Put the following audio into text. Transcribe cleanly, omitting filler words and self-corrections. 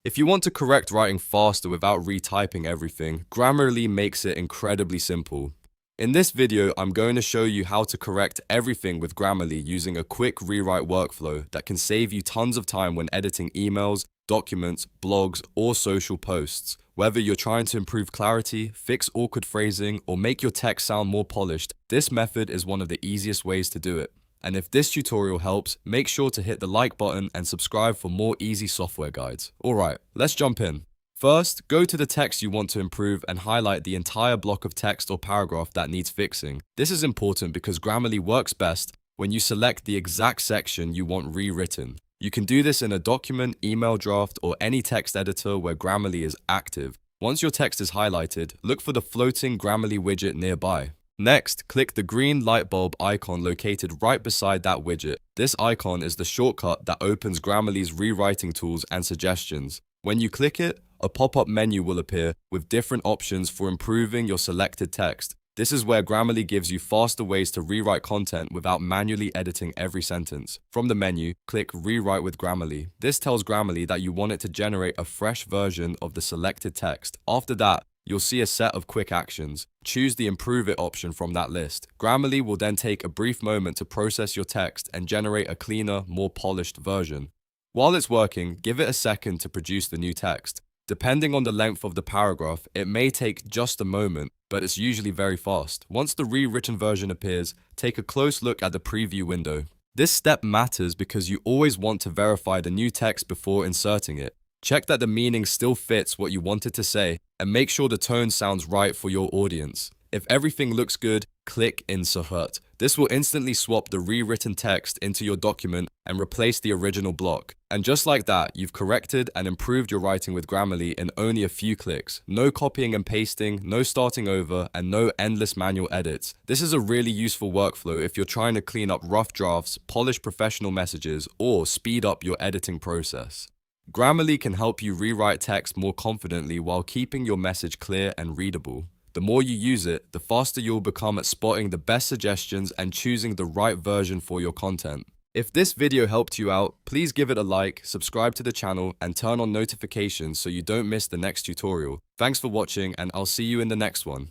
If you want to correct writing faster without retyping everything, Grammarly makes it incredibly simple. In this video, I'm going to show you how to correct everything with Grammarly using a quick rewrite workflow that can save you tons of time when editing emails, documents, blogs, or social posts. Whether you're trying to improve clarity, fix awkward phrasing, or make your text sound more polished, this method is one of the easiest ways to do it. And if this tutorial helps, make sure to hit the like button and subscribe for more easy software guides. Alright, let's jump in. First, go to the text you want to improve and highlight the entire block of text or paragraph that needs fixing. This is important because Grammarly works best when you select the exact section you want rewritten. You can do this in a document, email draft, or any text editor where Grammarly is active. Once your text is highlighted, look for the floating Grammarly widget nearby. Next, click the green light bulb icon located right beside that widget. This icon is the shortcut that opens Grammarly's rewriting tools and suggestions. When you click it, a pop-up menu will appear with different options for improving your selected text. This is where Grammarly gives you faster ways to rewrite content without manually editing every sentence. From the menu, click Rewrite with Grammarly. This tells Grammarly that you want it to generate a fresh version of the selected text. After that, you'll see a set of quick actions. Choose the Improve It option from that list. Grammarly will then take a brief moment to process your text and generate a cleaner, more polished version. While it's working, give it a second to produce the new text. Depending on the length of the paragraph, it may take just a moment, but it's usually very fast. Once the rewritten version appears, take a close look at the preview window. This step matters because you always want to verify the new text before inserting it. Check that the meaning still fits what you wanted to say, and make sure the tone sounds right for your audience. If everything looks good, click Insert. This will instantly swap the rewritten text into your document and replace the original block. And just like that, you've corrected and improved your writing with Grammarly in only a few clicks. No copying and pasting, no starting over, and no endless manual edits. This is a really useful workflow if you're trying to clean up rough drafts, polish professional messages, or speed up your editing process. Grammarly can help you rewrite text more confidently while keeping your message clear and readable. The more you use it, the faster you'll become at spotting the best suggestions and choosing the right version for your content. If this video helped you out, please give it a like, subscribe to the channel, and turn on notifications so you don't miss the next tutorial. Thanks for watching, and I'll see you in the next one.